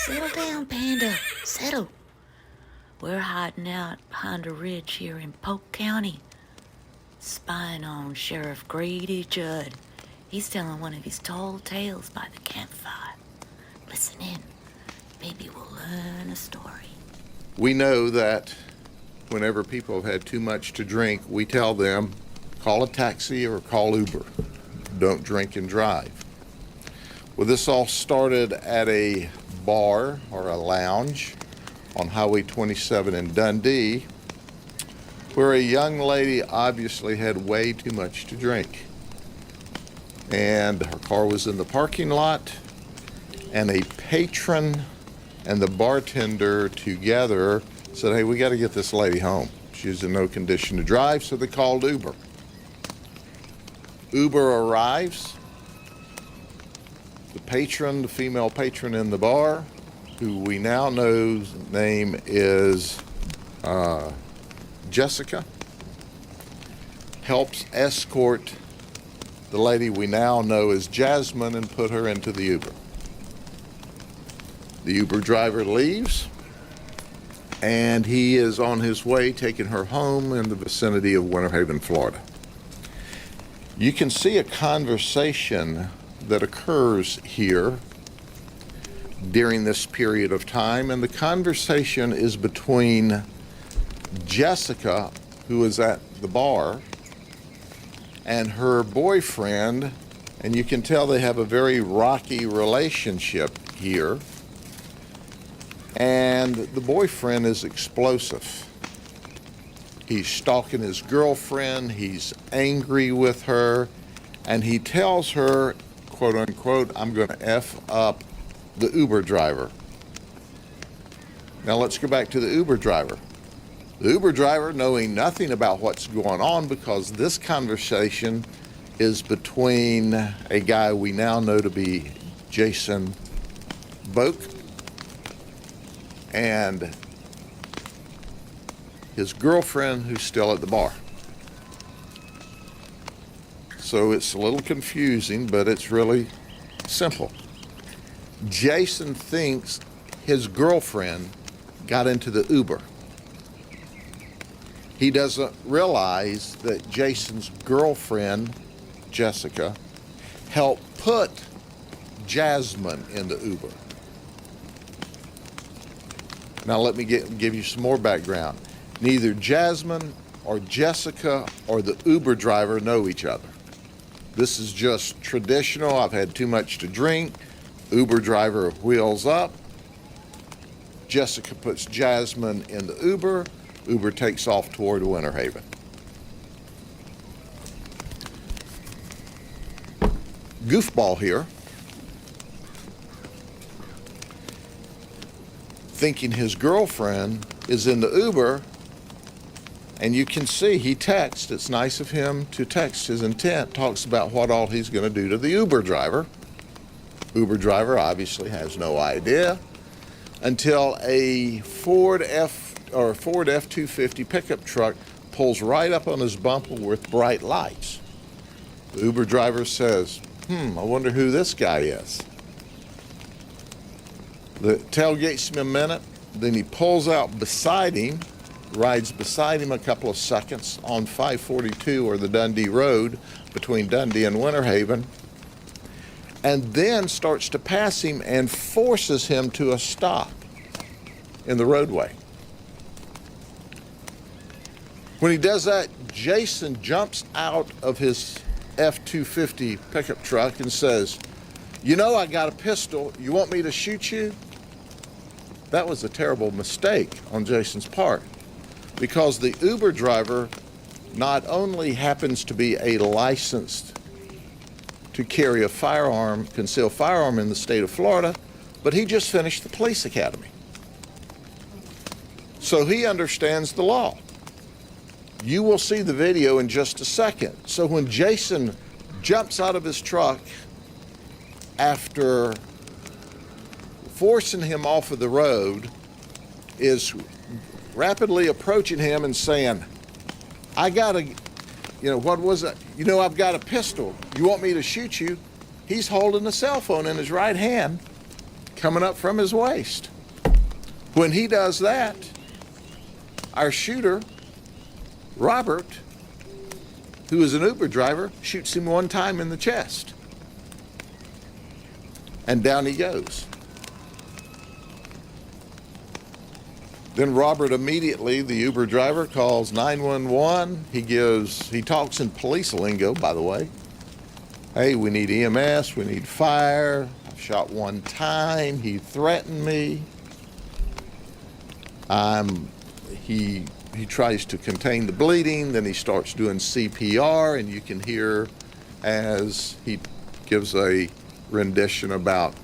Settle down, Panda. Settle. We're hiding out behind a ridge here in Polk County, spying on Sheriff Grady Judd. He's telling one of his tall tales by the campfire. Listen in. Maybe we'll learn a story. We know that whenever people have had too much to drink, we tell them, call a taxi or call Uber. Don't drink and drive. Well, this all started at a bar or a lounge on Highway 27 in Dundee, where a young lady obviously had way too much to drink. And her car was in the parking lot, and a patron and the bartender together said, hey, we got to get this lady home. She's in no condition to drive, so they called Uber. Uber arrives. The patron, the female patron in the bar, who we now know's name is Jessica, helps escort the lady we now know as Jasmine and put her into the Uber. The Uber driver leaves, and he is on his way taking her home in the vicinity of Winter Haven, Florida. You can see a conversation that occurs here during this period of time, and the conversation is between Jessica, who is at the bar, and her boyfriend, and you can tell they have a very rocky relationship here. And the boyfriend is explosive. He's stalking his girlfriend, he's angry with her, and he tells her, quote unquote, I'm going to F up the Uber driver. Now let's go back to the Uber driver. The Uber driver, knowing nothing about what's going on, because this conversation is between a guy we now know to be Jason Boak and his girlfriend, who's still at the bar. So it's a little confusing, but it's really simple. Jason thinks his girlfriend got into the Uber. He doesn't realize that Jason's girlfriend, Jessica, helped put Jasmine in the Uber. Now let me give you some more background. Neither Jasmine or Jessica or the Uber driver know each other. This is just traditional. I've had too much to drink. Uber driver wheels up. Jessica puts Jasmine in the Uber. Uber takes off toward Winter Haven. Goofball here, thinking his girlfriend is in the Uber, and you can see he texts. It's nice of him to text. His intent talks about what all he's going to do to the Uber driver. Uber driver obviously has no idea until a Ford F-250 pickup truck pulls right up on his bumper with bright lights. The Uber driver says, I wonder who this guy is. The tailgates him a minute, then he pulls out beside him, rides beside him a couple of seconds on 542 or the Dundee Road between Dundee and Winter Haven, and then starts to pass him and forces him to a stop in the roadway. When he does that, Jason jumps out of his F-250 pickup truck and says, you know, I got a pistol. You want me to shoot you? That was a terrible mistake on Jason's part, because the Uber driver not only happens to be a licensed to carry a firearm, concealed firearm in the state of Florida, but he just finished the police academy. So he understands the law. You will see the video in just a second. So when Jason jumps out of his truck after forcing him off of the road, is rapidly approaching him and saying, I gotta, what was it? I've got a pistol. You want me to shoot you? He's holding a cell phone in his right hand, coming up from his waist. When he does that, our shooter, Robert, who is an Uber driver, shoots him one time in the chest. And down he goes. Then Robert immediately, the Uber driver, calls 911. He talks in police lingo, by the way. Hey, we need EMS, we need fire. I've shot one time, he threatened me. He tries to contain the bleeding, then he starts doing CPR, and you can hear as he gives a rendition about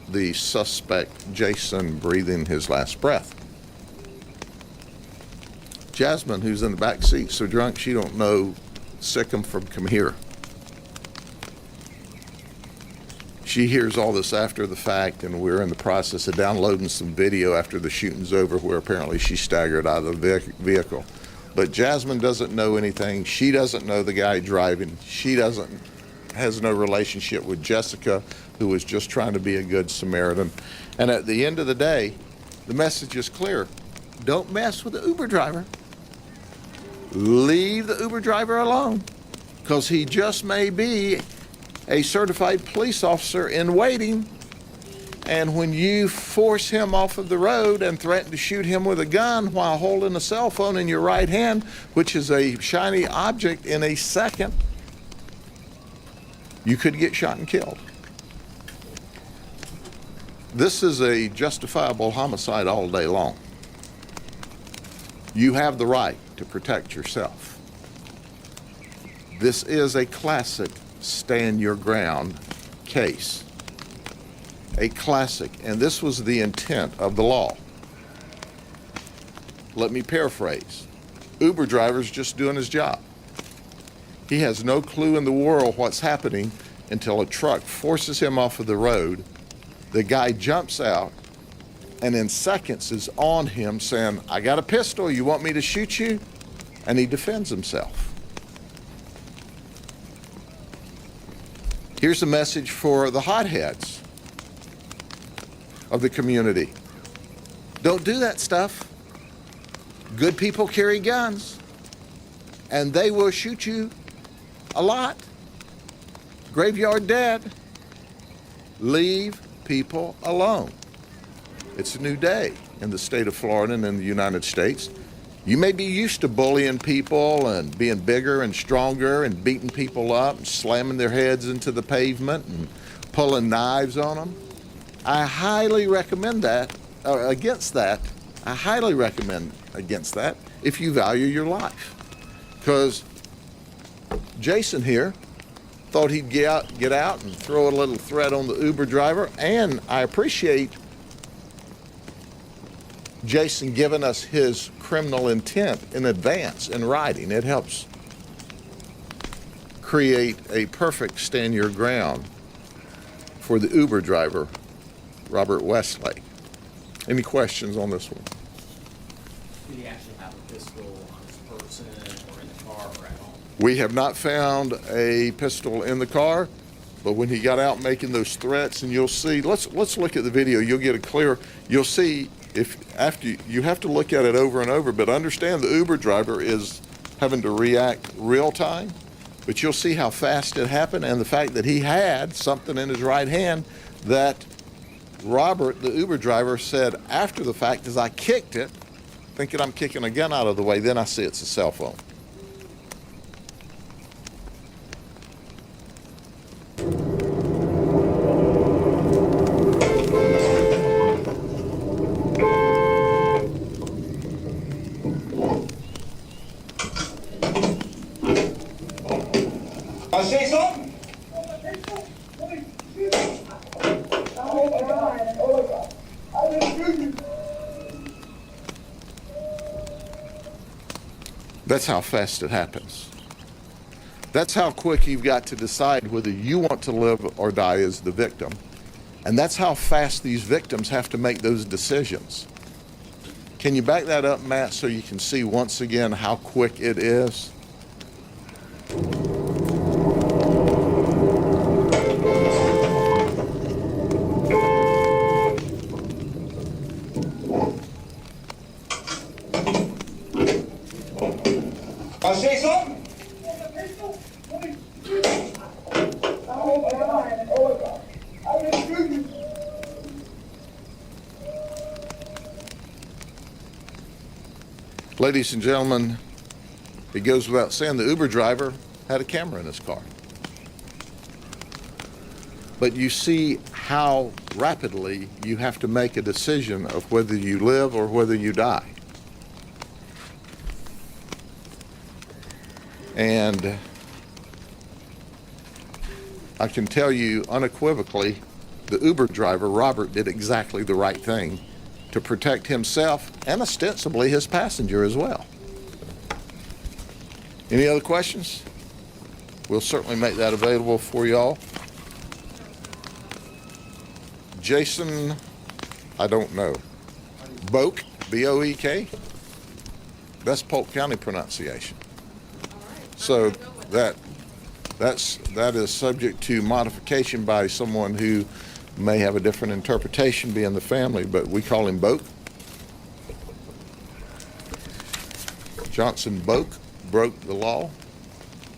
the suspect, Jason, breathing his last breath. Jasmine, who's in the back seat, so drunk she don't know Sikkim from come here. She hears all this after the fact, and we're in the process of downloading some video after the shooting's over where apparently she staggered out of the vehicle. But Jasmine doesn't know anything. She doesn't know the guy driving. She has no relationship with Jessica, who was just trying to be a good Samaritan. And at the end of the day, the message is clear. Don't mess with the Uber driver. Leave the Uber driver alone, because he just may be a certified police officer in waiting, and when you force him off of the road and threaten to shoot him with a gun while holding a cell phone in your right hand, which is a shiny object, in a second, you could get shot and killed. This is a justifiable homicide all day long. You have the right to protect yourself. This is a classic stand your ground case. A classic, and this was the intent of the law. Let me paraphrase. Uber driver's just doing his job. He has no clue in the world what's happening until a truck forces him off of the road. The guy jumps out and in seconds is on him saying, I got a pistol, you want me to shoot you? And he defends himself. Here's a message for the hotheads of the community. Don't do that stuff. Good people carry guns, and they will shoot you a lot. Graveyard dead. Leave people alone. It's a new day in the state of Florida and in the United States. You may be used to bullying people and being bigger and stronger and beating people up and slamming their heads into the pavement and pulling knives on them. I highly recommend against that. I highly recommend against that if you value your life. Because Jason here thought he'd get out and throw a little threat on the Uber driver, and I appreciate Jason giving us his criminal intent in advance in writing. It helps create a perfect stand your ground for the Uber driver, Robert Westlake. Any questions on this one? Did he actually have a pistol on his person or in the car or at home? We have not found a pistol in the car, but when he got out making those threats, and you'll see, let's look at the video, you'll get a clear, you'll see. If after you have to look at it over and over, but understand the Uber driver is having to react real time, but you'll see how fast it happened, and the fact that he had something in his right hand that Robert, the Uber driver, said after the fact, as I kicked it, thinking I'm kicking a gun out of the way, then I see it's a cell phone. I say something? That's how fast it happens. That's how quick you've got to decide whether you want to live or die as the victim. And that's how fast these victims have to make those decisions. Can you back that up, Matt, so you can see once again how quick it is? I say something? Ladies and gentlemen, it goes without saying the Uber driver had a camera in his car. But you see how rapidly you have to make a decision of whether you live or whether you die. And I can tell you unequivocally, the Uber driver, Robert, did exactly the right thing to protect himself and ostensibly his passenger as well. Any other questions? We'll certainly make that available for y'all. Jason, I don't know. Boak, B-O-E-K? That's Polk County pronunciation. So that is subject to modification by someone who may have a different interpretation being the family, but we call him Boak. Johnson Boak broke the law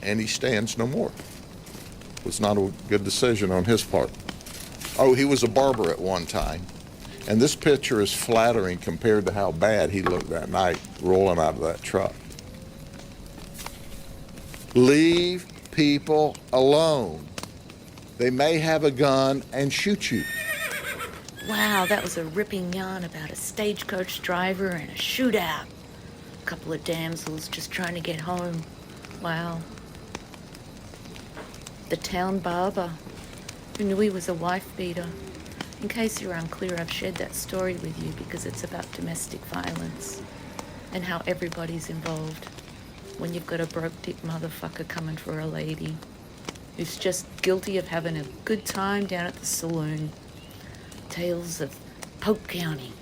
and he stands no more. It was not a good decision on his part. Oh, he was a barber at one time. And this picture is flattering compared to how bad he looked that night rolling out of that truck. Leave people alone. They may have a gun and shoot you. Wow, that was a ripping yarn about a stagecoach driver and a shootout. A couple of damsels just trying to get home. Wow. The town barber, who knew he was a wife beater. In case you're unclear, I've shared that story with you because it's about domestic violence and how everybody's involved when you've got a broke-dick motherfucker coming for a lady who's just guilty of having a good time down at the saloon. Tales of Polk County.